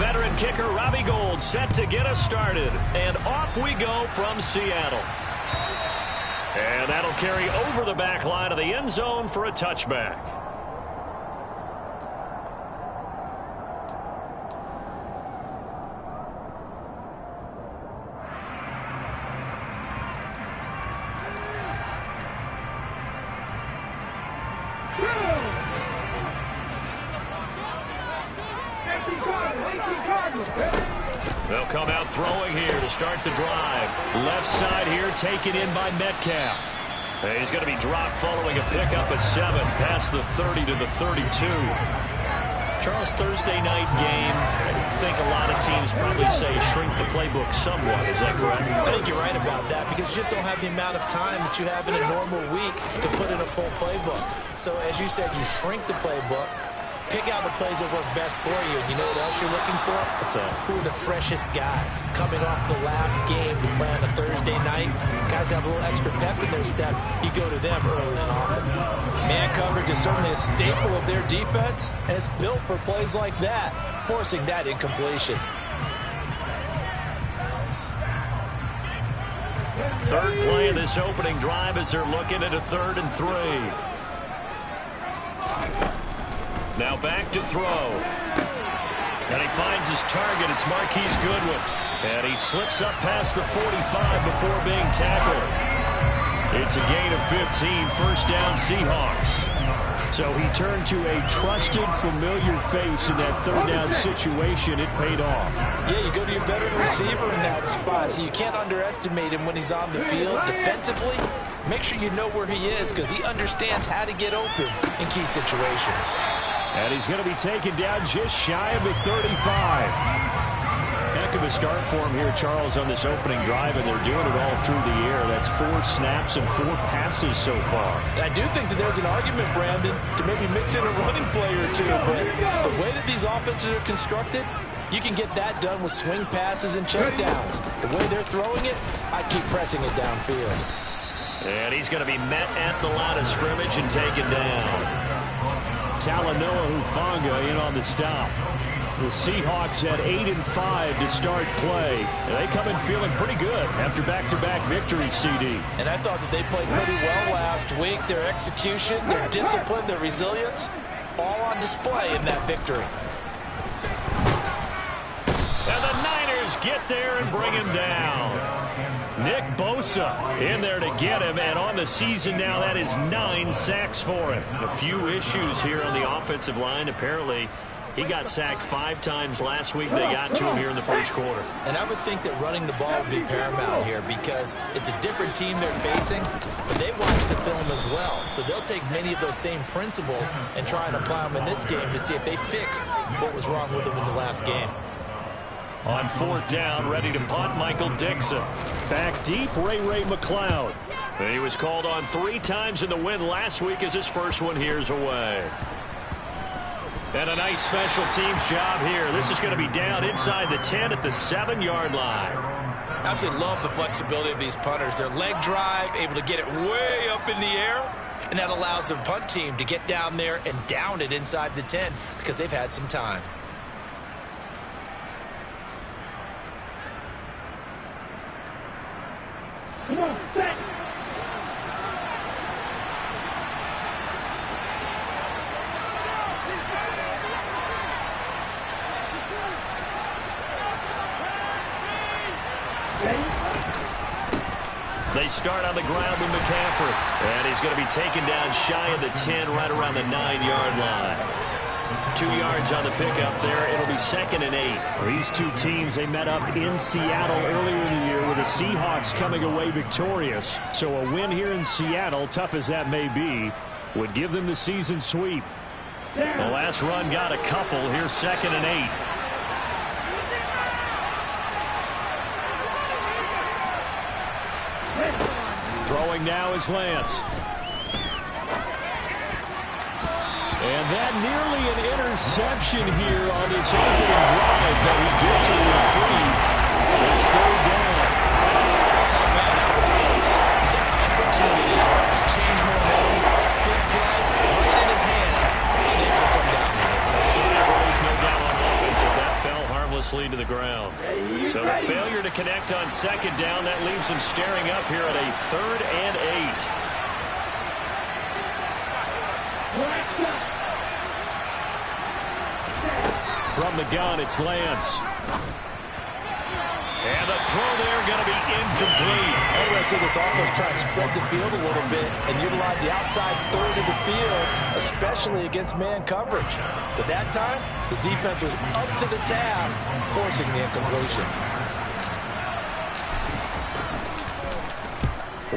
veteran kicker Robbie Gould set to get us started. And off we go from Seattle. And that'll carry over the back line of the end zone for a touchback. They'll come out throwing here to start the drive. Left side here taken in by Metcalf. He's going to be dropped following a pickup of 7 past the 30 to the 32. Charles, Thursday night game, I think a lot of teams probably say shrink the playbook somewhat. Is that correct? I think you're right about that because you just don't have the amount of time that you have in a normal week to put in a full playbook. So as you said, you shrink the playbook. Pick out the plays that work best for you. And you know what else you're looking for? What's that? Who are the freshest guys coming off the last game to play on a Thursday night? Guys have a little extra pep in their step. You go to them early and often. Man coverage is certainly a staple of their defense, and it's built for plays like that, forcing that incompletion. Third play of this opening drive as they're looking at a 3rd and 3. Now back to throw. And he finds his target. It's Marquise Goodwin. And he slips up past the 45 before being tackled. It's a gain of 15. First down, Seahawks. So he turned to a trusted, familiar face in that 3rd down situation. It paid off. Yeah, you go to your veteran receiver in that spot, so you can't underestimate him when he's on the field. Defensively, make sure you know where he is because he understands how to get open in key situations. And he's going to be taken down just shy of the 35. Heck of a start for him here, Charles, on this opening drive, and they're doing it all through the air. That's 4 snaps and 4 passes so far. I do think that there's an argument, Brandon, to maybe mix in a running play or two, but the way that these offenses are constructed, you can get that done with swing passes and checkdowns. The way they're throwing it, I'd keep pressing it downfield. And he's going to be met at the line of scrimmage and taken down. Talanoa Hufanga in on the stop. The Seahawks had 8 and 5 to start play. And they come in feeling pretty good after back-to-back victories, CD. And I thought that they played pretty well last week. Their execution, their discipline, their resilience, all on display in that victory. And the Niners get there and bring him down. Nick Bosa in there to get him, and on the season now, that is 9 sacks for him. A few issues here on the offensive line. Apparently, he got sacked 5 times last week. They got to him here in the first quarter. And I would think that running the ball would be paramount here because it's a different team they're facing, but they watch the film as well. So they'll take many of those same principles and try and apply them in this game to see if they fixed what was wrong with them in the last game. On 4th down, ready to punt, Michael Dixon. Back deep, Ray McLeod. He was called on 3 times in the win last week as his first one here's away. And a nice special teams job here. This is going to be down inside the 10 at the 7-yard line. Absolutely love the flexibility of these punters. Their leg drive, able to get it way up in the air, and that allows the punt team to get down there and down it inside the 10 because they've had some time. Come on, set. They start on the ground with McCaffrey. And he's going to be taken down shy of the 10, right around the 9-yard line. 2 yards on the pickup there. It'll be 2nd and 8. These two teams, they met up in Seattle earlier in the year with the Seahawks coming away victorious. So a win here in Seattle, tough as that may be, would give them the season sweep. The last run got a couple. Here's 2nd and 8. Throwing now is Lance. And that nearly an interception here on this opening drive, but he gets a reprieve. It's 3rd down. Oh, man, that was close. The opportunity to change momentum. Big play, right in his hands. Unable to come down with it. No doubt on offense if that fell harmless harmlessly to the ground. So the failure to connect on second down, that leaves them staring up here at a 3rd and 8. From the gun, it's Lance. And the throw there going to be incomplete. I'm going to see this offense try to spread the field a little bit and utilize the outside third of the field, especially against man coverage. But that time, the defense was up to the task, forcing the incompletion.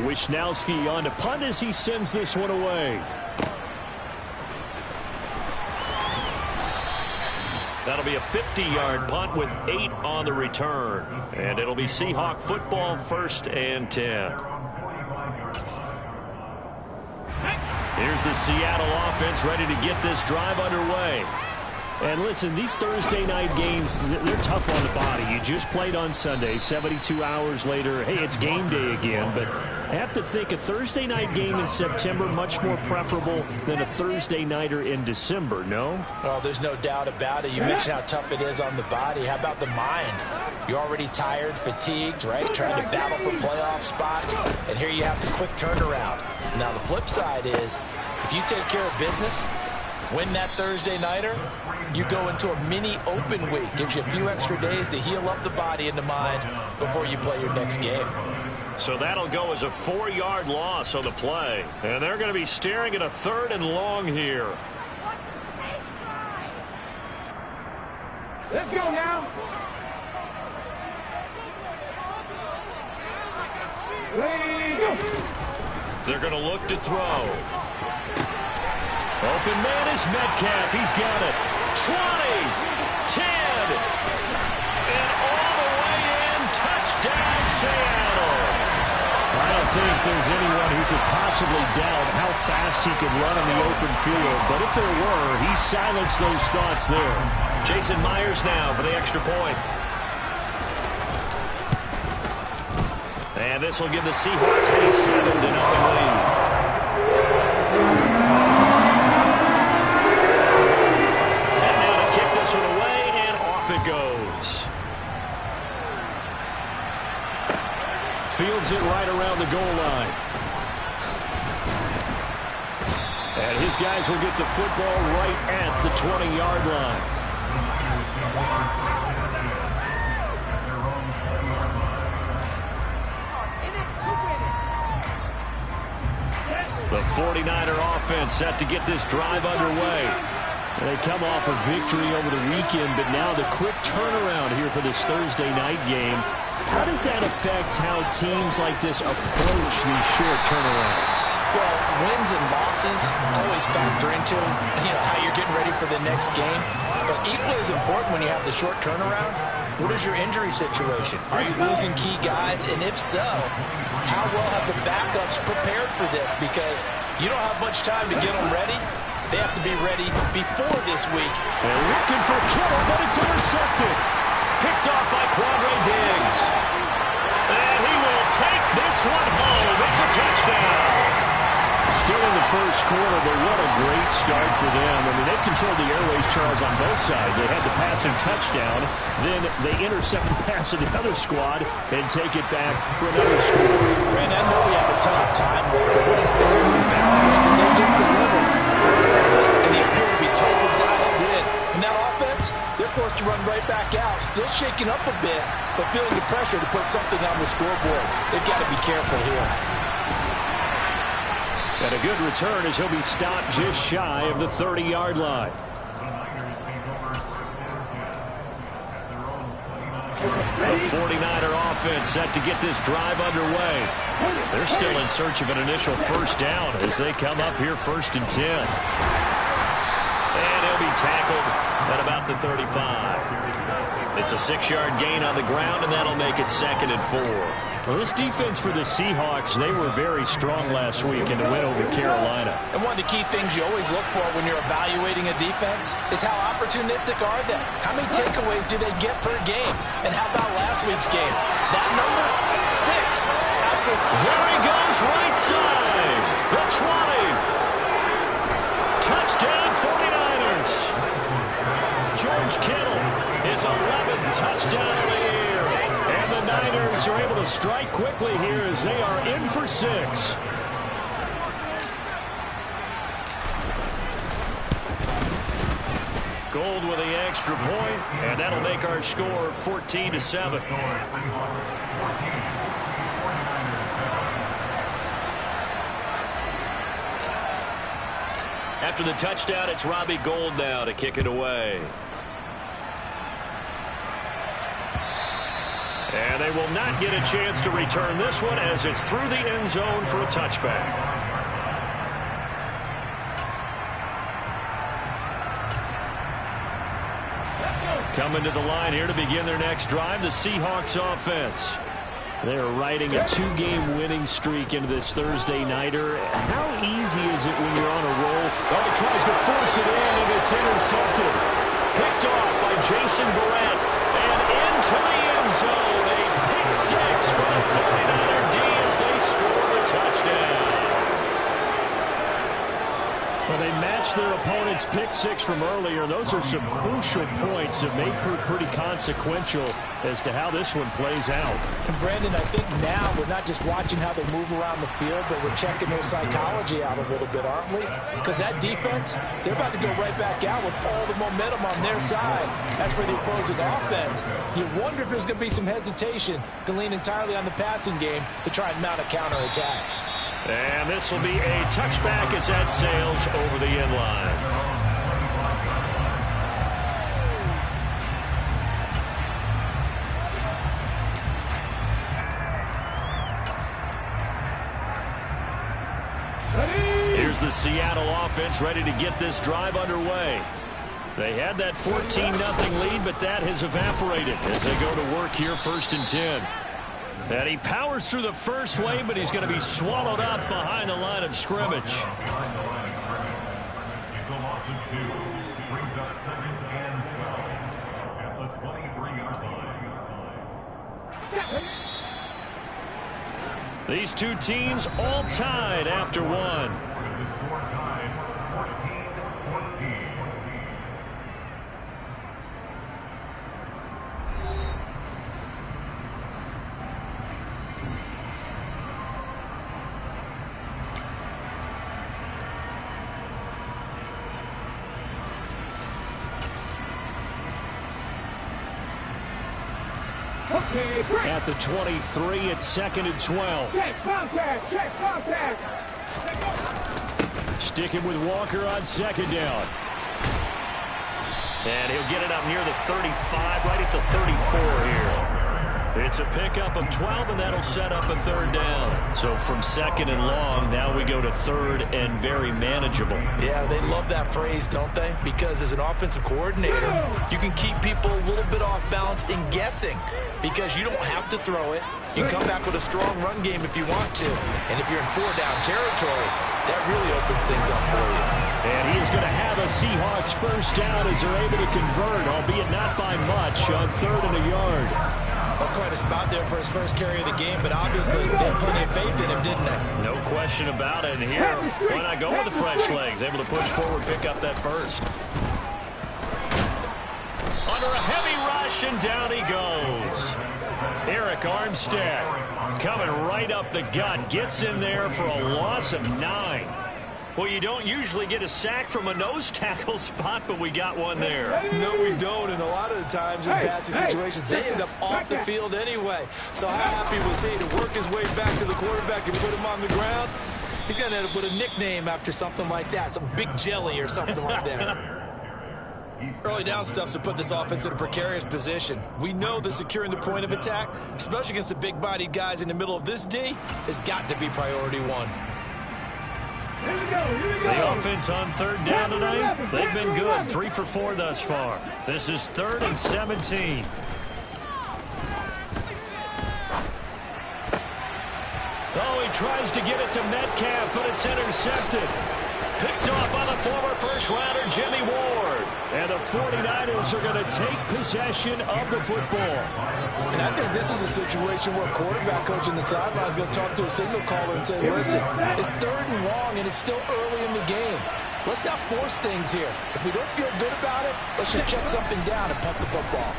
Wisnowski on to punt as he sends this one away. That'll be a 50-yard punt with 8 on the return. And it'll be Seahawk football, 1st and 10. Here's the Seattle offense ready to get this drive underway. And listen, these Thursday night games, they're tough on the body. You just played on Sunday, 72 hours later. Hey, it's game day again. But I have to think a Thursday night game in September much more preferable than a Thursday nighter in December, no? Oh, there's no doubt about it. You mentioned how tough it is on the body. How about the mind? You're already tired, fatigued, right? Trying to battle for playoff spots. And here you have the quick turnaround. Now, the flip side is, if you take care of business, win that Thursday nighter, you go into a mini open week. Gives you a few extra days to heal up the body and the mind before you play your next game. So that'll go as a 4-yard loss on the play. And they're going to be staring at a 3rd and long here. Let's go now. Let's go. They're going to look to throw. Open man is Metcalf. He's got it. 20, 10, and all the way in. Touchdown, Seattle. I don't think there's anyone who could possibly doubt how fast he could run in the open field. But if there were, he silenced those thoughts there. Jason Myers now for the extra point. And this will give the Seahawks a 7-0 lead. It goes. Fields it right around the goal line. And his guys will get the football right at the 20-yard line. The 49er offense set to get this drive underway. They come off a victory over the weekend, but now the quick turnaround here for this Thursday night game. How does that affect how teams like this approach these short turnarounds? Well, wins and losses always factor into how you're getting ready for the next game. But equally as important when you have the short turnaround, what is your injury situation? Are you losing key guys? And if so, how well have the backups prepared for this? Because you don't have much time to get them ready. They have to be ready before this week. They're looking for Kittle, but it's intercepted. Picked off by Quadre Diggs. And he will take this one home. It's a touchdown. Still in the first quarter, but what a great start for them. I mean, they've controlled the airways, Charles, on both sides. They had the passing touchdown. Then they intercept the pass of the other squad and take it back for another score. Brandon, I know we have a ton of time left, but what a and they just delivered. And they appear to be totally dialed in. And that offense, they're forced to run right back out, still shaking up a bit, but feeling the pressure to put something on the scoreboard. They've got to be careful here. And a good return as he'll be stopped just shy of the 30-yard line. The 49er offense set to get this drive underway. They're still in search of an initial first down as they come up here 1st and 10. And he'll be tackled at about the 35. It's a 6-yard gain on the ground, and that'll make it 2nd and 4. Well, this defense for the Seahawks, they were very strong last week in the win over Carolina. And one of the key things you always look for when you're evaluating a defense is how opportunistic are they? How many takeaways do they get per game? And how about last week's game? That number, 6. Absolutely. There he goes, right side. The 20. Touchdown 49ers. George Kittle, his 11th touchdown Seahawks are able to strike quickly here as they are in for 6. Gold with the extra point, and that'll make our score 14-7. After the touchdown, it's Robbie Gould now to kick it away. And they will not get a chance to return this one as it's through the end zone for a touchback. Coming to the line here to begin their next drive, the Seahawks offense. They're riding a 2-game winning streak into this Thursday nighter. How easy is it when you're on a roll? Oh, he tries to force it in, and it's intercepted. Picked off by Jason Barrett, and into the end zone. A pick 6 for the 49er D as they score a touchdown. Well, they matched their opponent's pick 6 from earlier. Those are some crucial points that may prove pretty consequential as to how this one plays out. And Brandon, I think now we're not just watching how they move around the field, but we're checking their psychology out a little bit, aren't we? Because that defense, they're about to go right back out with all the momentum on their side. As for the opposing offense, you wonder if there's going to be some hesitation to lean entirely on the passing game to try and mount a counterattack. And this will be a touchback as that sails over the end line. Here's the Seattle offense ready to get this drive underway. They had that 14-0 lead, but that has evaporated as they go to work here 1st and 10. And he powers through the first wave, but he's going to be swallowed up behind the line of scrimmage. It's a loss of 2. Brings up 2nd and 12 at the 23-yard line. These two teams all tied after one. With the score tied 14-14. At the 23, it's 2nd and 12. Check contact. Check contact. Sticking with Walker on 2nd down. And he'll get it up near the 35, right at the 34 here. It's a pickup of 12, and that'll set up a 3rd down. So from 2nd and long, now we go to 3rd and very manageable. Yeah, they love that phrase, don't they? Because as an offensive coordinator, you can keep people a little bit off balance in guessing because you don't have to throw it. You can come back with a strong run game if you want to. And if you're in 4-down territory, that really opens things up for you. And he is going to have a Seahawks 1st down as they're able to convert, albeit not by much, on 3rd and a yard. That's quite a spot there for his first carry of the game, but obviously they had plenty of faith in him, didn't they? No question about it. And here, why not go with the fresh legs? Able to push forward, pick up that 1st. Under a heavy rush, and down he goes. Eric Armstead coming right up the gut. Gets in there for a loss of 9. Well, you don't usually get a sack from a nose tackle spot, but we got one there. No, we don't, and a lot of the times in passing situations, they end up off the field anyway. So how happy was he to work his way back to the quarterback and put him on the ground? He's going to end up with a nickname after something like that, some Big Jelly or something like that. Early down stuff's to put this offense in a precarious position. We know that securing the point of attack, especially against the big-bodied guys in the middle of this D, has got to be priority 1. The offense on 3rd down tonight, they've been good. 3 for 4 thus far. This is 3rd and 17. Oh, he tries to get it to Metcalf, but it's intercepted. Picked off by the former first-rounder, Jimmy Ward. And the 49ers are going to take possession of the football. And I think this is a situation where a quarterback coach in the sideline is going to talk to a signal caller and say, listen, it's 3rd and long, and it's still early in the game. Let's not force things here. If we don't feel good about it, let's just check something down and punt the football.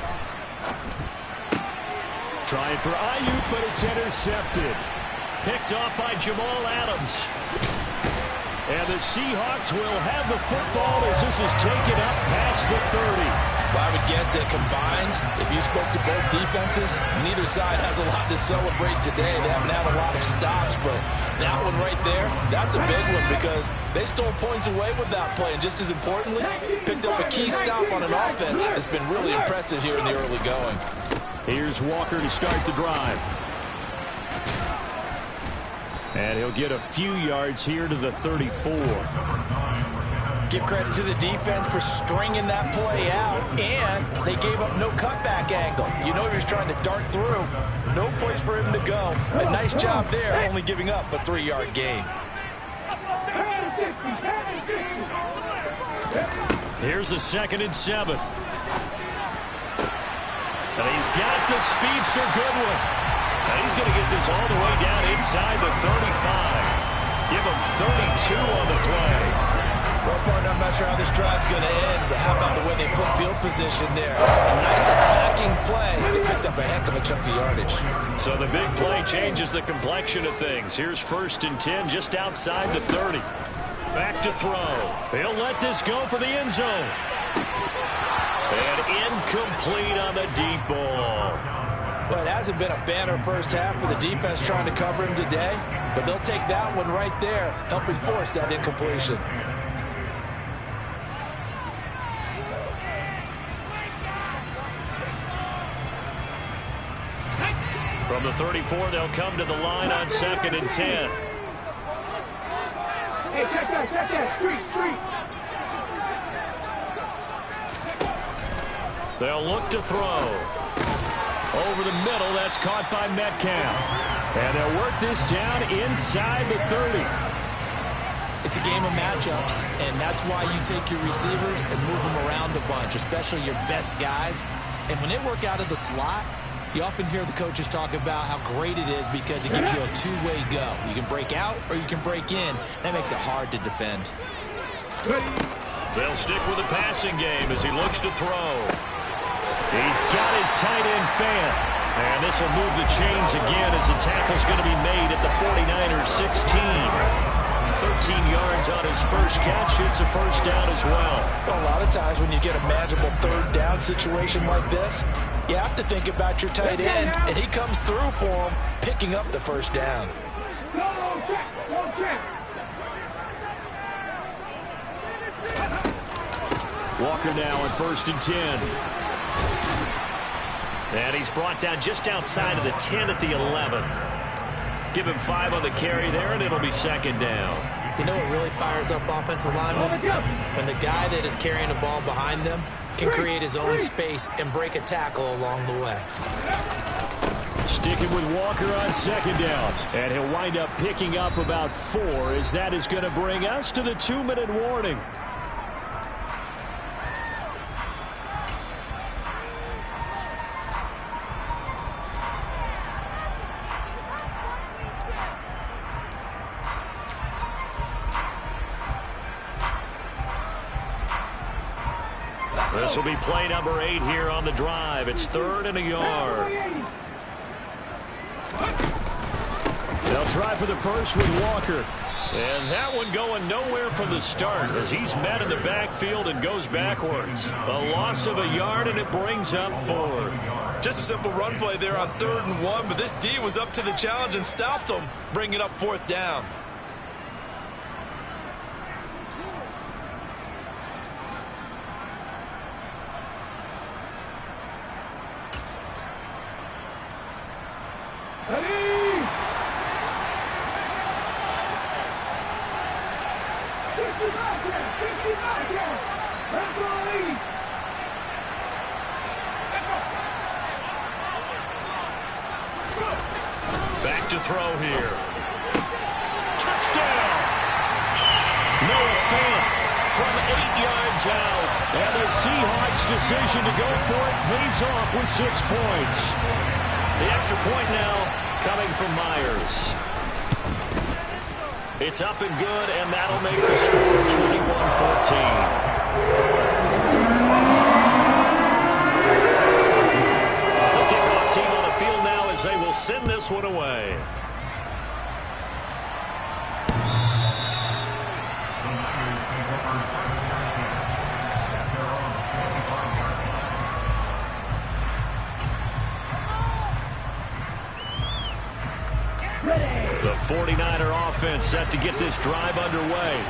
Trying for Ayuk, but it's intercepted. Picked off by Jamal Adams. And the Seahawks will have the football as this is taken up past the 30. Well, I would guess that combined, if you spoke to both defenses, neither side has a lot to celebrate today. They haven't had a lot of stops, but that one right there, that's a big one because they stole points away with that play. And just as importantly, picked up a key stop on an offense that's been really impressive here in the early going. Here's Walker to start the drive. And he'll get a few yards here to the 34. Give credit to the defense for stringing that play out, and they gave up no cutback angle. You know he was trying to dart through. No place for him to go. A nice job there, only giving up a 3-yard gain. Here's the 2nd and 7. And he's got the speedster Goodwin. And he's going to get this all the way down inside the 35. Give him 32 on the play. Well, partner, I'm not sure how this drive's going to end, but how about the way they flip field position there? A nice attacking play. They picked up a heck of a chunk of yardage. So the big play changes the complexion of things. Here's 1st and 10 just outside the 30. Back to throw. He'll let this go for the end zone. And incomplete on the deep ball. Well, it hasn't been a banner first half for the defense trying to cover him today, but they'll take that one right there, helping force that incompletion. From the 34, they'll come to the line on 2nd and 10. Hey, check that, street. They'll look to throw. Over the middle, that's caught by Metcalf. And they'll work this down inside the 30. It's a game of matchups, and that's why you take your receivers and move them around a bunch, especially your best guys. And when they work out of the slot, you often hear the coaches talk about how great it is because it gives you a two-way go. You can break out or you can break in. That makes it hard to defend. They'll stick with the passing game as he looks to throw. He's got his tight end fan. And this will move the chains again as the tackle's going to be made at the 49ers 16. 13 yards on his first catch. It's a first down as well. A lot of times when you get a manageable 3rd down situation like this, you have to think about your tight end, and he comes through for him, picking up the first down. Walker now on 1st and 10. And he's brought down just outside of the 10 at the 11. Give him 5 on the carry there, and it'll be 2nd down. You know what really fires up offensive linemen? When the guy that is carrying the ball behind them can create his own space and break a tackle along the way. Sticking with Walker on 2nd down. And he'll wind up picking up about 4 as that is going to bring us to the 2-minute warning. This will be play number 8 here on the drive. It's 3rd and a yard. They'll try for the first with Walker. And that one going nowhere from the start as he's met in the backfield and goes backwards. A loss of a yard, and it brings up 4th. Just a simple run play there on 3rd and 1, but this D was up to the challenge and stopped him, bringing up 4th down. Back to throw here. Touchdown! Noah Fant from 8 yards out. And the Seahawks' decision to go for it pays off with 6 points. The extra point now coming from Myers. It's up and good, and that'll make the score 21-14. The kickoff team on the field now 49er offense set to get this drive underway.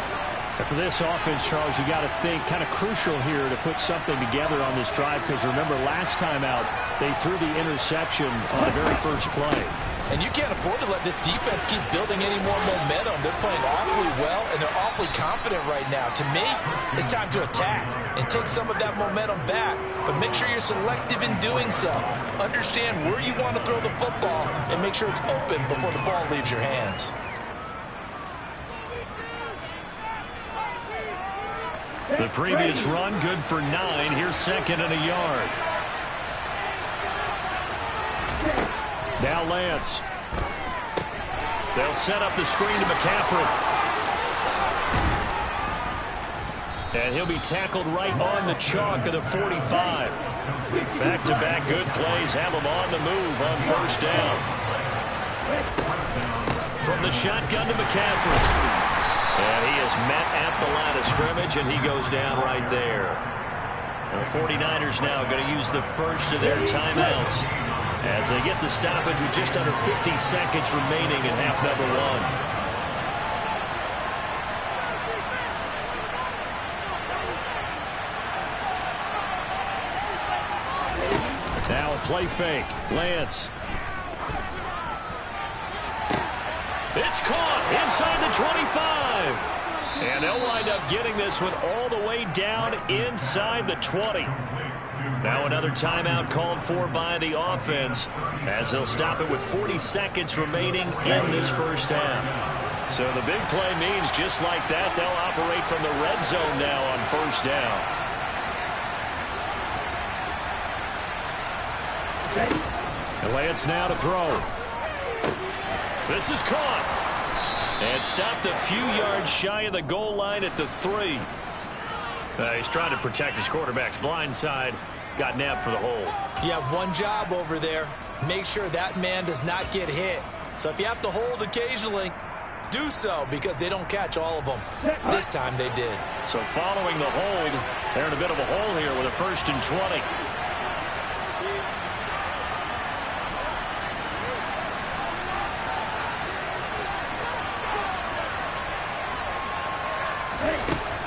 And for this offense, Charles, you got to think kind of crucial here to put something together on this drive, because remember last time out they threw the interception on the very first play. And you can't afford to let this defense keep building any more momentum. They're playing awfully well, and they're awfully confident right now. To me, it's time to attack and take some of that momentum back. But make sure you're selective in doing so. Understand where you want to throw the football and make sure it's open before the ball leaves your hands. The previous run good for 9. Here's second and a yard. Now Lance. They'll set up the screen to McCaffrey. And he'll be tackled right on the chalk of the 45. Back-to-back good plays have him on the move on first down. From the shotgun to McCaffrey. And he is met at the line of scrimmage, and he goes down right there. The 49ers now going to use the first of their timeouts as they get the stoppage with just under 50 seconds remaining in half number 1. Now a play fake. Lance. It's caught inside the 25. And they'll wind up getting this one all the way down inside the 20. Now another timeout called for by the offense as they'll stop it with 40 seconds remaining in this first half. So the big play means just like that, they'll operate from the red zone now on first down. And Lance now to throw. This is caught. And stopped a few yards shy of the goal line at the 3. He's trying to protect his quarterback's blind side. Got nabbed for the hold. You have one job over there. Make sure that man does not get hit. So if you have to hold occasionally, do so, because they don't catch all of them. This time they did. So following the hold, they're in a bit of a hole here with a 1st and 20.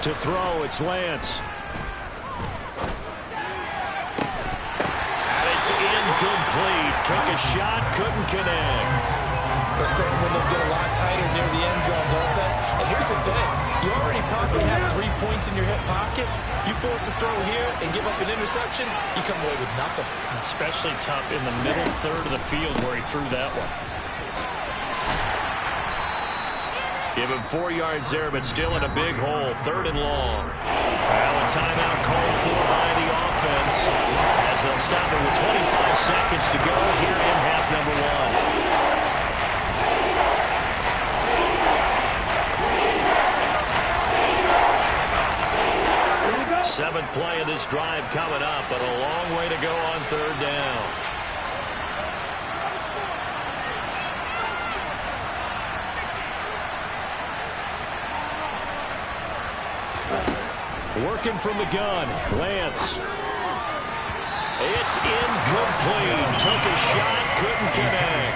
To throw, it's Lance. And it's incomplete. Took a shot, couldn't connect. Those throwing windows get a lot tighter near the end zone, don't they? And here's the thing. You already probably have 3 points in your hip pocket. You force a throw here and give up an interception, you come away with nothing. Especially tough in the middle third of the field where he threw that one. Give him 4 yards there, but still in a big hole. 3rd and long. Now a timeout called for by the offense as they'll stop it with 25 seconds to go here in half number 1. 7th play of this drive coming up, but a long way to go on 3rd down. Working from the gun, Lance. It's incomplete. Took a shot, couldn't connect.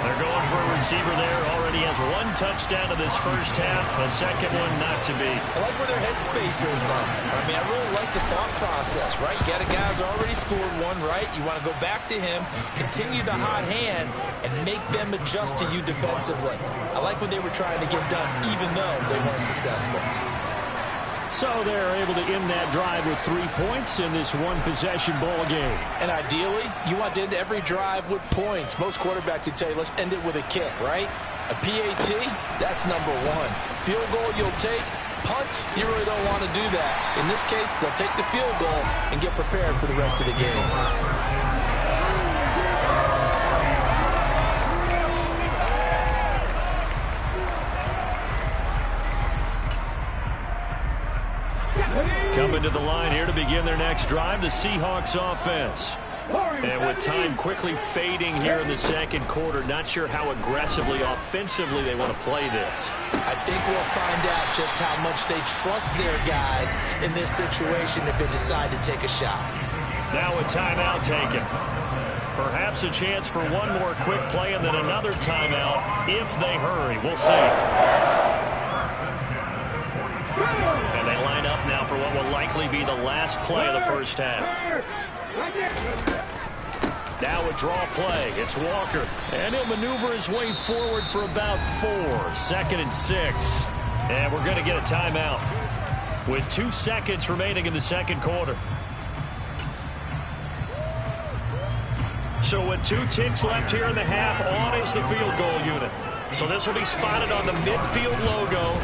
They're going for a receiver there. Already has 1 touchdown in this first half. A second one not to be. I like where their headspace is, though. I mean, I really like the thought process, right? You got a guy who's already scored 1, right? You want to go back to him, continue the hot hand, and make them adjust to you defensively. I like what they were trying to get done, even though they weren't successful. So they're able to end that drive with 3 points in this one-possession ball game. And ideally, you want to end every drive with points. Most quarterbacks would tell you, let's end it with a kick, right? A PAT, that's number 1. Field goal you'll take. Punts, you really don't want to do that. In this case, they'll take the field goal and get prepared for the rest of the game. Coming to the line here to begin their next drive, the Seahawks offense. And with time quickly fading here in the second quarter, not sure how aggressively, offensively they want to play this. I think we'll find out just how much they trust their guys in this situation if they decide to take a shot. Now a timeout taken. Perhaps a chance for one more quick play and then another timeout if they hurry. We'll see. And they line up now for what will likely be the last play of the first half. Now a draw play. It's Walker. And he'll maneuver his way forward for about 4. 2nd and 6. And we're going to get a timeout with 2 seconds remaining in the second quarter. So with 2 ticks left here in the half, on is the field goal unit. So this will be spotted on the midfield logo.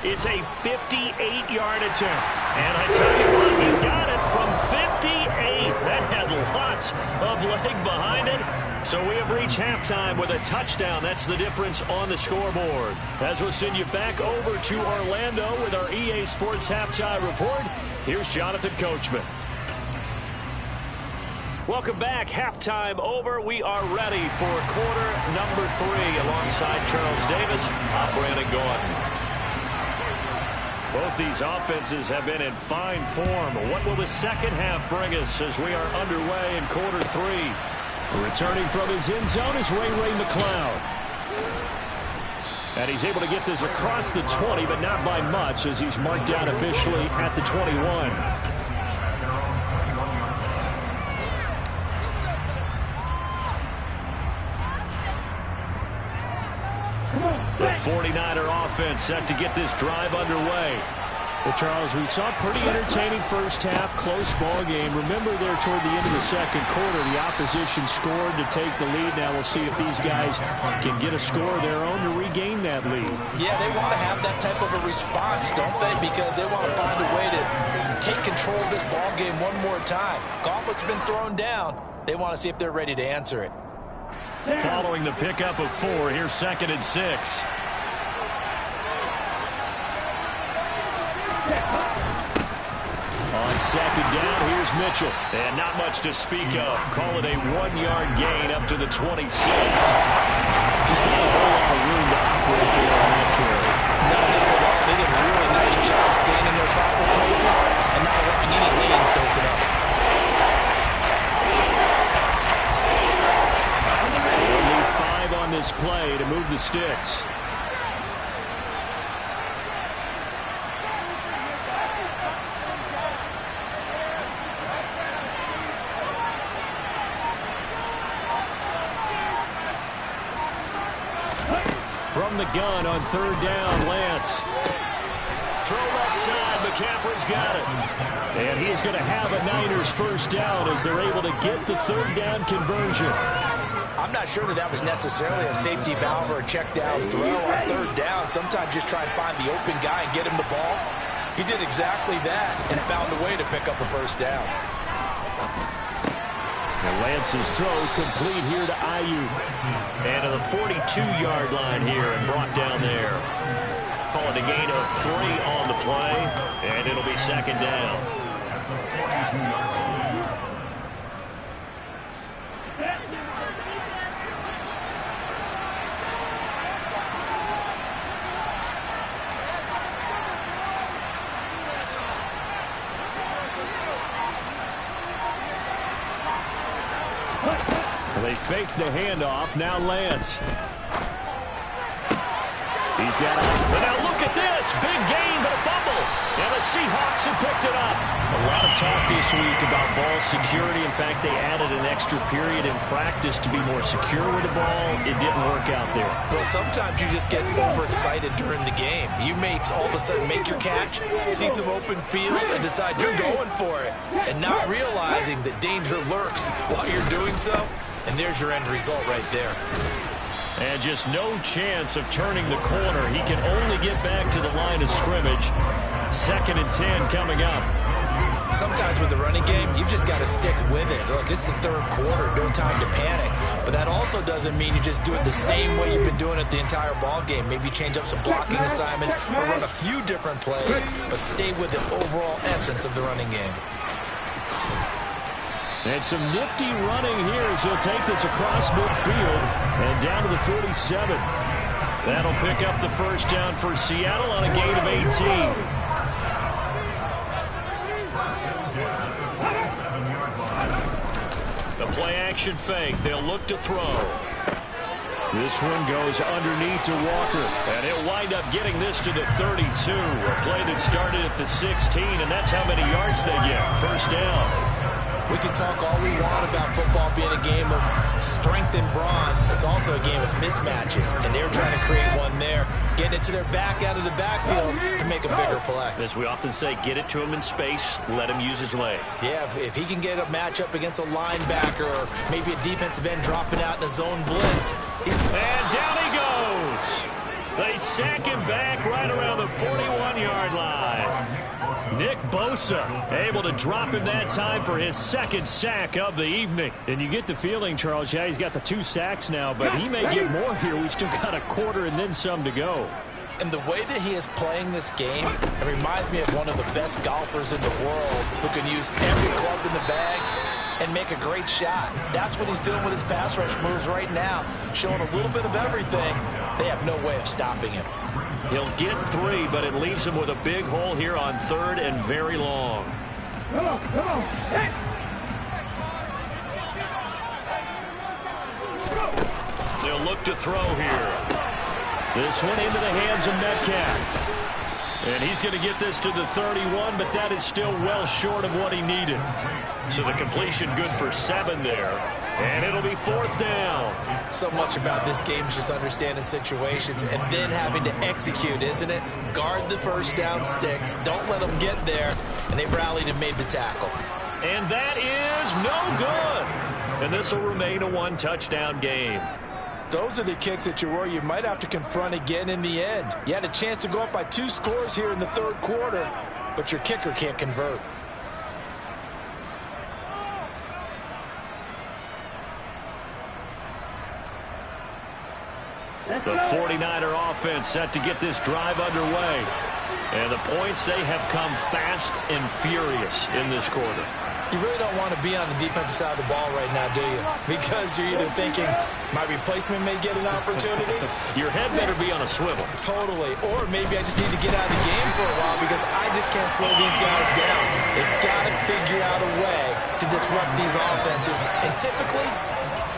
It's a 58-yard attempt. And I tell you what, he got it from 58. That had lots of leg behind it. So we have reached halftime with a touchdown. That's the difference on the scoreboard. As we'll send you back over to Orlando with our EA Sports Halftime Report, here's Jonathan Coachman. Welcome back. Halftime over. We are ready for quarter number 3 alongside Charles Davis. I'm Brandon Gordon. Both these offenses have been in fine form. What will the second half bring us as we are underway in quarter 3? Returning from his end zone is Ray McCloud. And he's able to get this across the 20, but not by much as he's marked down officially at the 21. The 49er offense set to get this drive underway. Well, Charles, we saw a pretty entertaining first half, close ball game. Remember there toward the end of the second quarter, the opposition scored to take the lead. Now we'll see if these guys can get a score of their own to regain that lead. Yeah, they want to have that type of a response, don't they? Because they want to find a way to take control of this ball game one more time. Gauntlet's been thrown down. They want to see if they're ready to answer it. Following the pickup of 4, here's 2nd and 6. On second down, here's Mitchell. And not much to speak of. Call it a 1-yard gain up to the 26. Just not a whole lot of room to operate there on that carry. No, they did a really nice job staying in their proper places and not allowing any lanes to open up. They'll need 5 on this play to move the sticks. From the gun on 3rd down, Lance. Throw left side, McCaffrey's got it. And he is going to have a Niners first down as they're able to get the 3rd down conversion. I'm not sure that was necessarily a safety valve or a check down throw on 3rd down. Sometimes just try and find the open guy and get him the ball. He did exactly that and found a way to pick up a first down. And Lance's throw complete here to Ayuk. And to the 42-yard line here and brought down there. Call it a gain of 3 on the play, and it'll be 2nd down. They fake the handoff. Now Lance. He's got it. But now look at this. Big gain, but a fumble. And the Seahawks have picked it up. A lot of talk this week about ball security. In fact, they added an extra period in practice to be more secure with the ball. It didn't work out there. Well, sometimes you just get overexcited during the game. You may all of a sudden make your catch, see some open field, and decide you're going for it. And not realizing that danger lurks while you're doing so. And there's your end result right there. And just no chance of turning the corner. He can only get back to the line of scrimmage. 2nd and 10 coming up. Sometimes with the running game, you've just got to stick with it. Look, it's the 3rd quarter, no time to panic. But that also doesn't mean you just do it the same way you've been doing it the entire ball game. Maybe change up some blocking assignments or run a few different plays, but stay with the overall essence of the running game. And some nifty running here as he'll take this across midfield and down to the 47. That'll pick up the first down for Seattle on a gain of 18. The play-action fake. They'll look to throw. This one goes underneath to Walker. And he'll wind up getting this to the 32. A play that started at the 16, and that's how many yards they get. First down. We can talk all we want about football being a game of strength and brawn. It's also a game of mismatches, and they're trying to create one there, getting it to their back out of the backfield to make a bigger play. As we often say, get it to him in space, let him use his leg. Yeah, if he can get a matchup against a linebacker or maybe a defensive end dropping out in a zone blitz. And down he goes. They sack him back right around the 41-yard line. Nick Bosa able to drop him that time for his second sack of the evening. And you get the feeling, Charles, yeah, he's got the 2 sacks now, but he may get more here. We've still got a quarter and then some to go. And the way that he is playing this game, it reminds me of one of the best golfers in the world who can use every club in the bag and make a great shot. That's what he's doing with his pass rush moves right now, showing a little bit of everything. They have no way of stopping him. He'll get 3, but it leaves him with a big hole here on 3rd and very long. Come on. Hey. They'll look to throw here. This one into the hands of Metcalf. And he's going to get this to the 31, but that is still well short of what he needed. So the completion good for 7 there. And it'll be 4th down. So much about this game is just understanding situations and then having to execute, isn't it? Guard the first down sticks. Don't let them get there. And they rallied and made the tackle. And that is no good. And this will remain a 1-touchdown game. Those are the kicks that you worry you might have to confront again in the end. You had a chance to go up by 2 scores here in the 3rd quarter, but your kicker can't convert. The 49er offense set to get this drive underway. And the points, they have come fast and furious in this quarter. You really don't want to be on the defensive side of the ball right now, do you? Because you're either thinking, my replacement may get an opportunity. Your head better be on a swivel. Totally. Or maybe I just need to get out of the game for a while because I just can't slow these guys down. They've got to figure out a way to disrupt these offenses. And typically,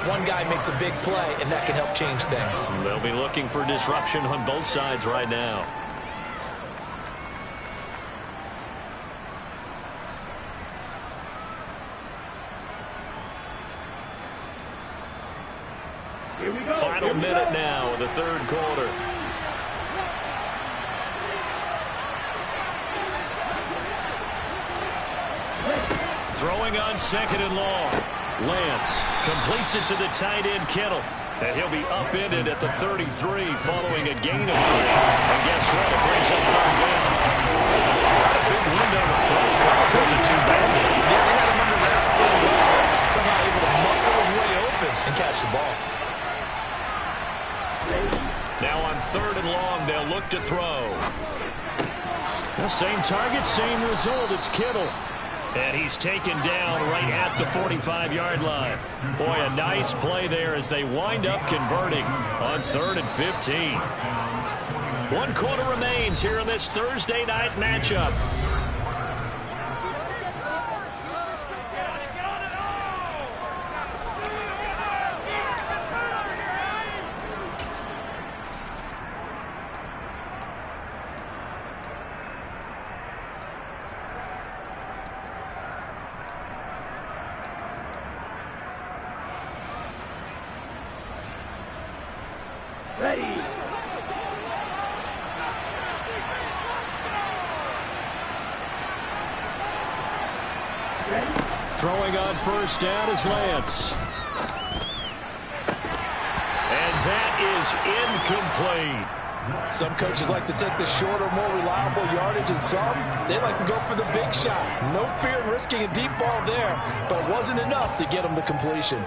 one guy makes a big play, and that can help change things. They'll be looking for disruption on both sides right now. Final minute now of the 3rd quarter. Throwing on 2nd and long. Lance completes it to the tight end Kittle. And he'll be upended at the 33 following a gain of 3. And guess what? It brings up 3rd down. A big window to throw. Coverage wasn't too bad there. Yeah, they had him under wraps pretty well. Somehow able to muscle his way open and catch the ball. Now on 3rd and long, they'll look to throw. The same target, same result. It's Kittle. And he's taken down right at the 45-yard line. Boy, a nice play there as they wind up converting on 3rd and 15. 1 quarter remains here in this Thursday night matchup. Ready. Throwing on 1st down is Lance. And that is incomplete. Some coaches like to take the shorter, more reliable yardage, and some, they like to go for the big shot. No fear in risking a deep ball there, but it wasn't enough to get them the completion.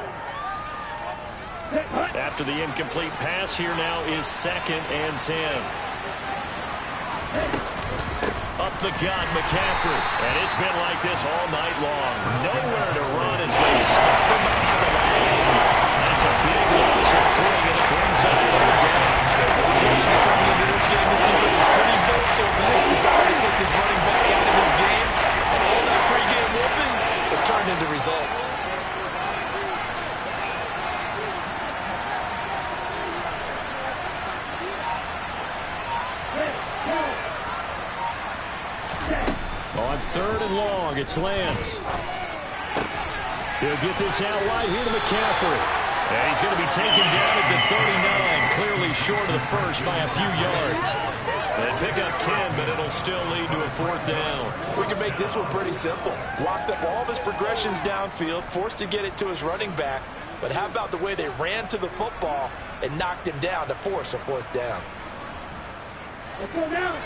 After the incomplete pass, here now is 2nd and 10. Up the gut, McCaffrey. And it's been like this all night long. Nowhere to run as they stop him behind the line. That's a big loss of 3, and it brings up 3rd down. Unfortunately, coming into this game, this defense was pretty vocal. They just decided to take this running back out of this game, and all that pregame whooping has turned into results. long. It's Lance. He'll get this out wide here to McCaffrey. And he's going to be taken down at the 39, clearly short of the first by a few yards. They pick up 10, but it'll still lead to a 4th down. We can make this one pretty simple. Locked up all of his progressions downfield, forced to get it to his running back. But how about the way they ran to the football and knocked him down to force a 4th down? Let's go down.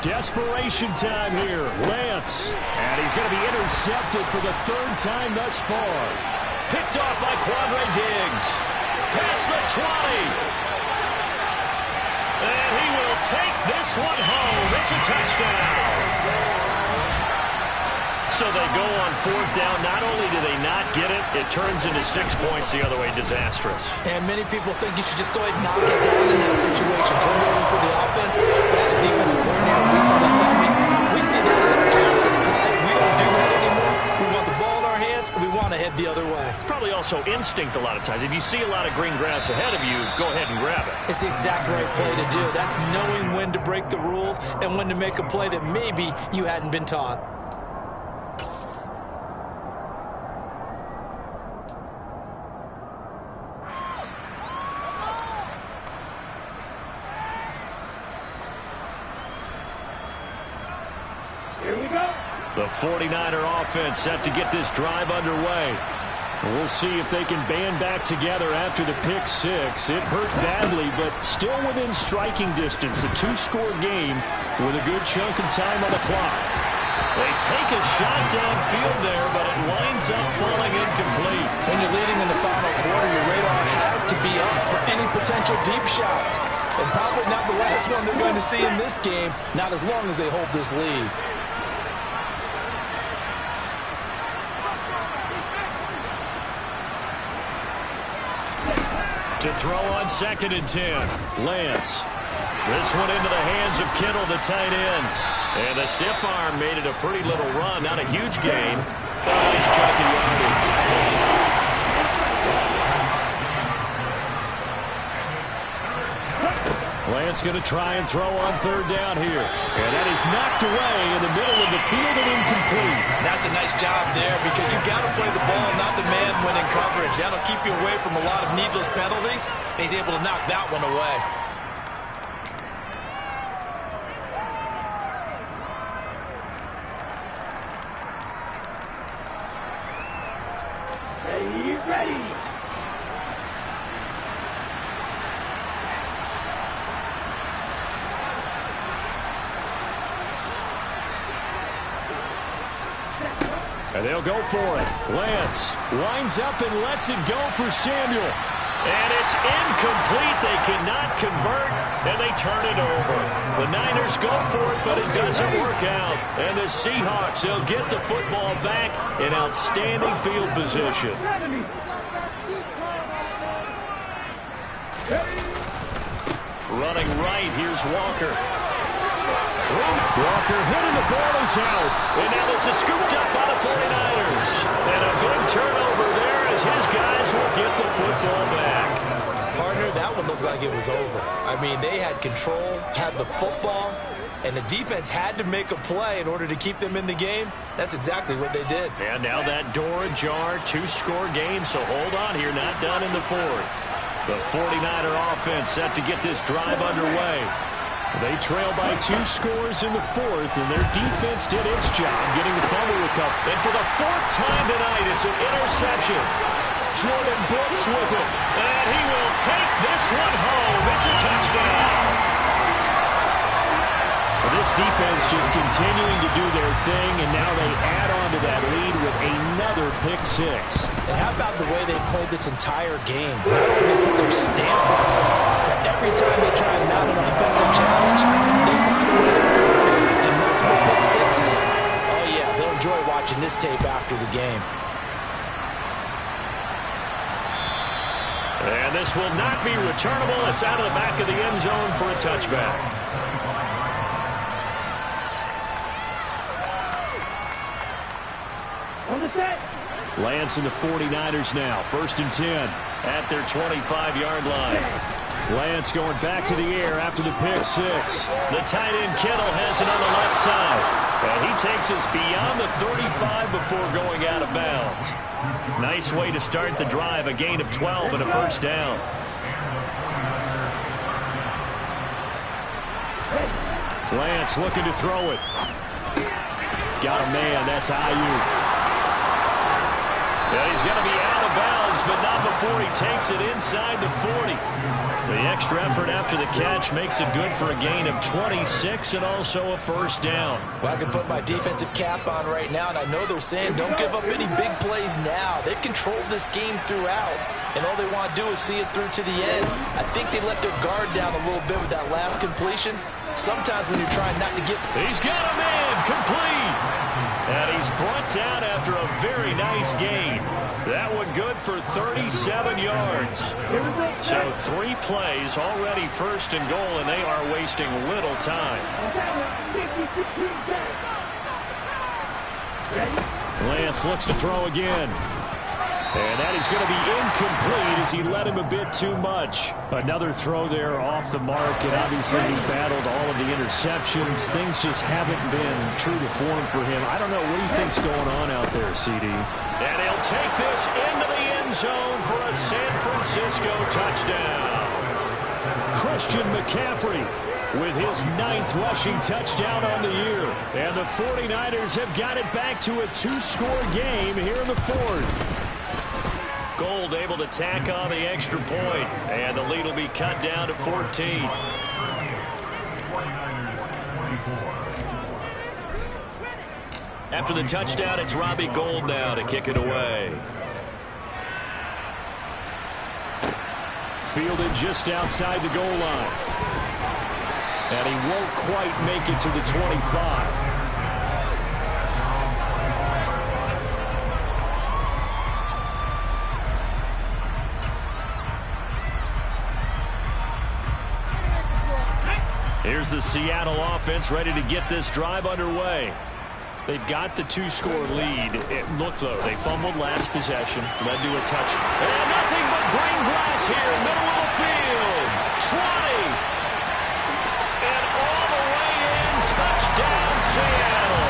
Desperation time here. Lance. And he's going to be intercepted for the 3rd time thus far. Picked off by Quandre Diggs. Past the 20. And he will take this one home. It's a touchdown. So they go on 4th down. Not only do they not get it, it turns into 6 points the other way. Disastrous. And many people think you should just go ahead and knock it down in that situation. Turn it over for the offense. But I had a defensive coordinator recently tell me, we see that as a passive play. We don't do that anymore. We want the ball in our hands, and we want to head the other way. It's probably also instinct a lot of times. If you see a lot of green grass ahead of you, go ahead and grab it. It's the exact right play to do. That's knowing when to break the rules and when to make a play that maybe you hadn't been taught. The 49er offense set to get this drive underway. We'll see if they can band back together after the pick 6. It hurt badly, but still within striking distance. A 2-score game with a good chunk of time on the clock. They take a shot downfield there, but it winds up falling incomplete. When you're leading in the final quarter, your radar has to be up for any potential deep shots. And probably not the last one they're going to see in this game, not as long as they hold this lead. To throw on 2nd and 10. Lance. This one into the hands of Kittle, the tight end. And the stiff arm made it a pretty little run. Not a huge gain. Nice chunk of yardage. Lance going to try and throw on 3rd down here. And that is knocked away in the middle of the field and incomplete. That's a nice job there because you got to play the ball, not the man when in coverage. That'll keep you away from a lot of needless penalties. And he's able to knock that one away. Ready. And they'll go for it. Lance winds up and lets it go for Samuel. And it's incomplete. They cannot convert, and they turn it over. The Niners go for it, but it doesn't work out. And the Seahawks, they'll get the football back in outstanding field position. Running right, here's Walker. Walker hitting the ball is out. And now this is scooped up by the 49ers. And a big turnover there as his guys will get the football back. Partner, that one looked like it was over. I mean, they had control, had the football, and the defense had to make a play in order to keep them in the game. That's exactly what they did. And now that door ajar, 2-score game, so hold on here, not done in the 4th. The 49er offense set to get this drive underway. They trail by 2 scores in the 4th, and their defense did its job getting the fumble recovery. And for the 4th time tonight, it's an interception. Jordan Brooks with it, and he will take this one home. It's a touchdown. This defense just continuing to do their thing, and now they add on to that lead with another pick 6. And how about the way they played this entire game? Not only they put their stamp on it, but every time they try and mount an offensive challenge, they find a way to throw it. And multiple pick 6s, oh yeah, they'll enjoy watching this tape after the game. And this will not be returnable. It's out of the back of the end zone for a touchback. On the set. Lance and the 49ers now. 1st and 10 at their 25-yard line. Lance going back to the air after the pick six. The tight end Kittle has it on the left side. And he takes us beyond the 35 before going out of bounds. Nice way to start the drive. A gain of 12 and a first down. Lance looking to throw it. Got a man. That's Ayuk. Yeah, he's going to be out of bounds, but not before he takes it inside the 40. The extra effort after the catch makes it good for a gain of 26 and also a first down. Well, I can put my defensive cap on right now, and I know they're saying don't give up any big plays now. They've controlled this game throughout, and all they want to do is see it through to the end. I think they let their guard down a little bit with that last completion. Sometimes when you're trying not to get... He's got a man complete. And he's brought down after a very nice gain. That one good for 37 yards. So 3 plays already first and goal, and they are wasting little time. Lance looks to throw again. And that is going to be incomplete as he led him a bit too much. Another throw there off the mark, and obviously he's battled all of the interceptions. Things just haven't been true to form for him. I don't know what he thinks going on out there, CD. And he'll take this into the end zone for a San Francisco touchdown. Christian McCaffrey with his 9th rushing touchdown on the year. And the 49ers have got it back to a 2-score game here in the 4th. Gold able to tack on the extra point, and the lead will be cut down to 14. After the touchdown, it's Robbie Gould now to kick it away. Fielded just outside the goal line. And he won't quite make it to the 25. Here's the Seattle offense ready to get this drive underway. They've got the 2-score lead. Look, though, they fumbled last possession, led to a touchdown. And nothing but green grass here, middle of the field. 20. And all the way in, touchdown Seattle.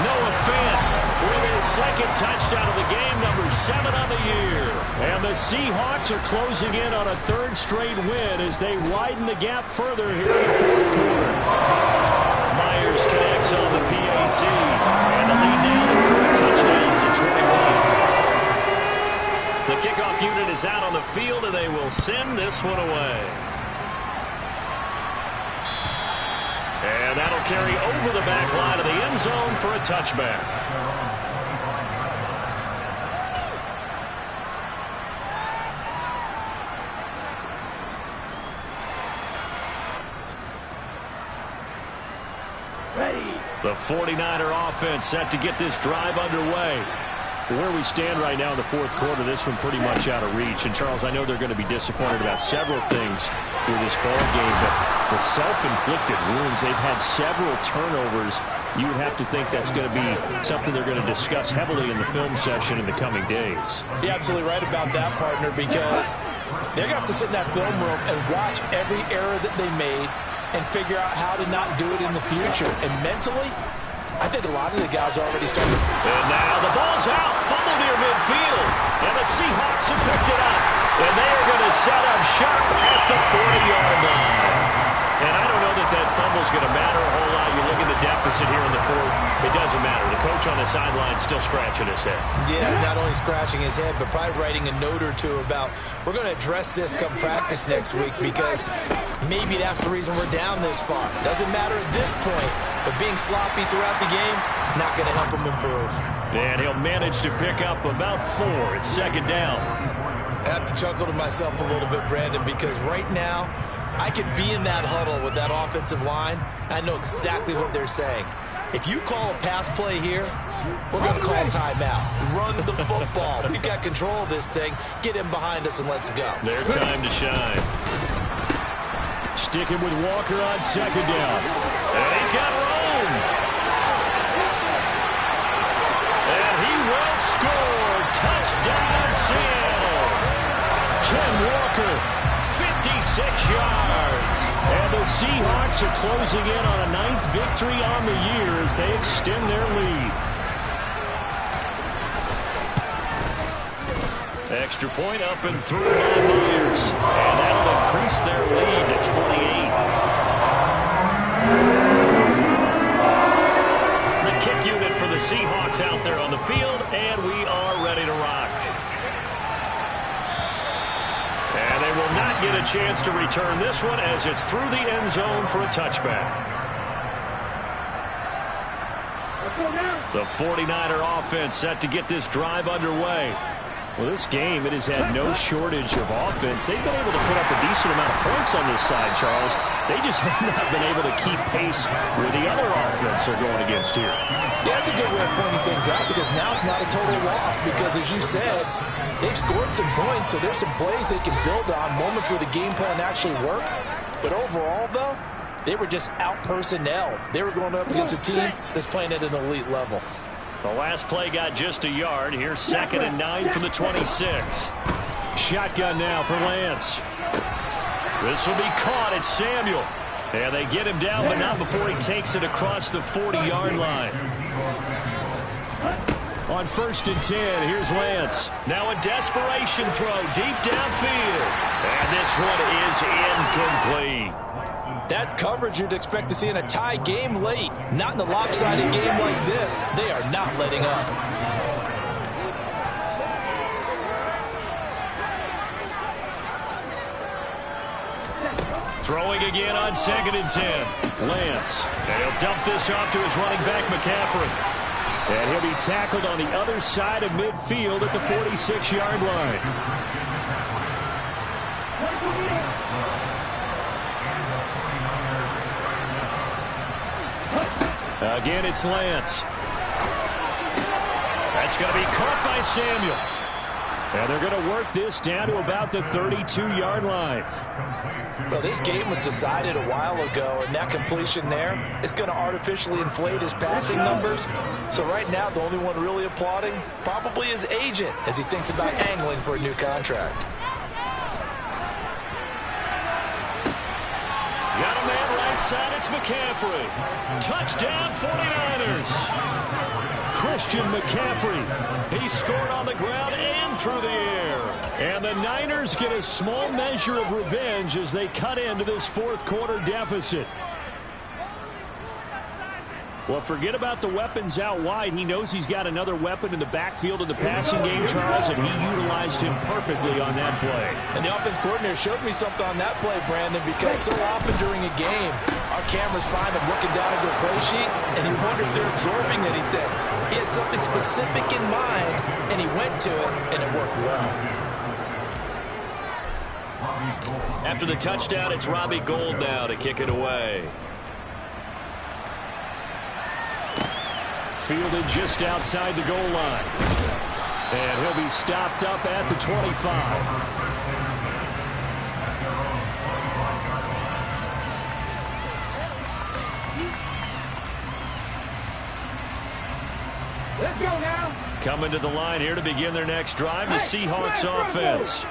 Noah Fant with his 2nd touchdown of the game, number 7 on the year. And the Seahawks are closing in on a 3rd straight win as they widen the gap further here in the 4th quarter. Myers connects on the PAT. And the lead now to 3 touchdowns at 21. The kickoff unit is out on the field, and they will send this one away. And that'll carry over the back line of the end zone for a touchback. The 49er offense set to get this drive underway. Where we stand right now in the 4th quarter, this one pretty much out of reach. And, Charles, I know they're going to be disappointed about several things through this ball game, but the self-inflicted wounds, they've had several turnovers. You would have to think that's going to be something they're going to discuss heavily in the film session in the coming days. You're absolutely right about that, partner, because they're going to have to sit in that film room and watch every error that they made and figure out how to not do it in the future. And mentally, I think a lot of the guys already started. And now the ball's out. Fumble near midfield. And the Seahawks have picked it up. And they are going to set up shop at the 40-yard line. And I don't know that that fumble's going to matter a whole lot. You look at the deficit here in the 4th. It doesn't matter. The coach on the sideline still scratching his head. Yeah, not only scratching his head, but probably writing a note or two about we're going to address this come practice next week because maybe that's the reason we're down this far. Doesn't matter at this point, but being sloppy throughout the game, not going to help him improve. And he'll manage to pick up about 4. It's 2nd down. I have to chuckle to myself a little bit, Brandon, because right now I could be in that huddle with that offensive line. I know exactly what they're saying. If you call a pass play here, we're going to call timeout. Run the football. We've got control of this thing. Get him behind us and let's go. Their time to shine. Sticking with Walker on 2nd down. And he's got room. And he will score. Touchdown, Seattle. Ken Walker, 56 yards. And the Seahawks are closing in on a 9th victory on the year as they extend their lead. Extra point up and through by Myers. And that'll increase their lead to 28. The kick unit for the Seahawks out there on the field, and we are ready to rock. And they will not get a chance to return this one as it's through the end zone for a touchback. The 49er offense set to get this drive underway. Well, this game, it has had no shortage of offense. They've been able to put up a decent amount of points on this side, Charles. They just have not been able to keep pace with the other offense they're going against here. Yeah, that's a good way of pointing things out because now it's not a total loss because, as you said, they've scored some points, so there's some plays they can build on, moments where the game plan actually worked. But overall, though, they were just out-personnel. They were going up against a team that's playing at an elite level. The last play got just a yard. Here's 2nd and 9 from the 26. Shotgun now for Lance. This will be caught. It's Samuel. And they get him down, but not before he takes it across the 40-yard line. On 1st and 10, here's Lance. Now a desperation throw deep downfield. And this one is incomplete. That's coverage you'd expect to see in a tie game late. Not in a lopsided game like this. They are not letting up. Throwing again on 2nd and 10. Lance. And he'll dump this off to his running back, McCaffrey. And he'll be tackled on the other side of midfield at the 46-yard line. Again, it's Lance. That's going to be caught by Samuel. And they're going to work this down to about the 32-yard line. Well, this game was decided a while ago, and that completion there is going to artificially inflate his passing numbers. So right now, the only one really applauding probably his agent as he thinks about angling for a new contract. Got a man right side. It's McCaffrey. Touchdown, 49ers. Christian McCaffrey. He scored on the ground and through the air. And the Niners get a small measure of revenge as they cut into this 4th quarter deficit. Well, forget about the weapons out wide. He knows he's got another weapon in the backfield in the passing game, Charles, and he utilized him perfectly on that play. And the offense coordinator showed me something on that play, Brandon, because so often during a game, our cameras find them looking down at their play sheets, and you wonder if they're absorbing anything. He had something specific in mind, and he went to it, and it worked well. After the touchdown, it's Robbie Gould now to kick it away. Fielded just outside the goal line. And he'll be stopped up at the 25. Let's go now. Coming to the line here to begin their next drive, the Seahawks offense.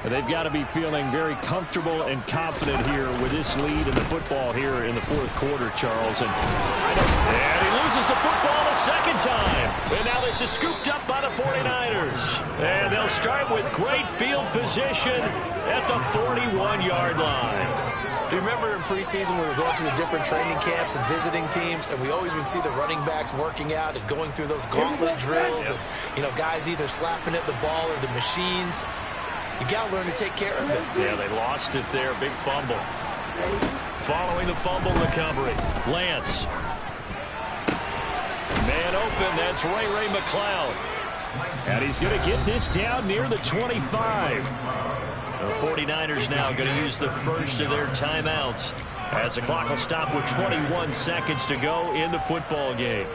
They've got to be feeling very comfortable and confident here with this lead in the football here in the 4th quarter, Charles. And he loses the football a second time. And now this is scooped up by the 49ers. And they'll start with great field position at the 41-yard line. Do you remember in preseason we were going to the different training camps and visiting teams, and we always would see the running backs working out and going through those gauntlet drills, and, you know, guys either slapping at the ball or the machines. You got to learn to take care of it. Yeah, they lost it there. Big fumble. Following the fumble recovery, Lance. Man open, that's Ray McLeod. And he's going to get this down near the 25. The 49ers now going to use the first of their timeouts as the clock will stop with 21 seconds to go in the football game.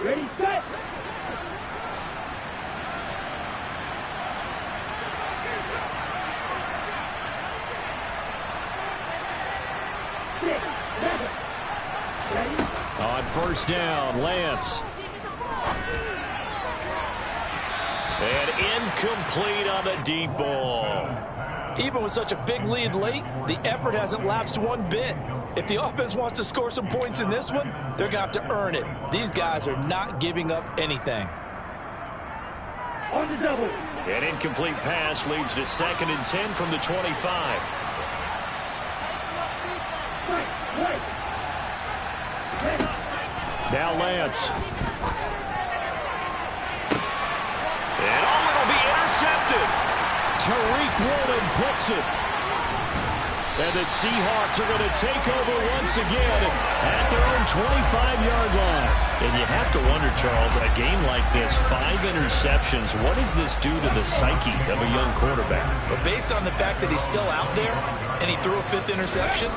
Ready, set. On 1st down, Lance. And incomplete on the deep ball. Even with such a big lead late, the effort hasn't lapsed one bit. If the offense wants to score some points in this one, they're going to have to earn it. These guys are not giving up anything. On the double. An incomplete pass leads to 2nd and 10 from the 25. Now Lance. And it'll be intercepted. Tariq Woolen picks it. And the Seahawks are going to take over once again at their own 25-yard line. And you have to wonder, Charles, a game like this, 5 interceptions, what does this do to the psyche of a young quarterback? But based on the fact that he's still out there and he threw a 5th interception,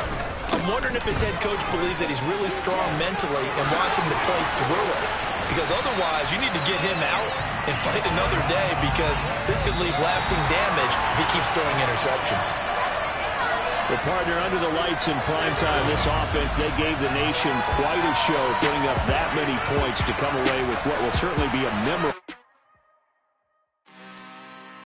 I'm wondering if his head coach believes that he's really strong mentally and wants him to play through it. Because otherwise, you need to get him out and fight another day, because this could leave lasting damage if he keeps throwing interceptions. The partner under the lights in primetime, this offense, they gave the nation quite a show, putting up that many points to come away with what will certainly be a memorable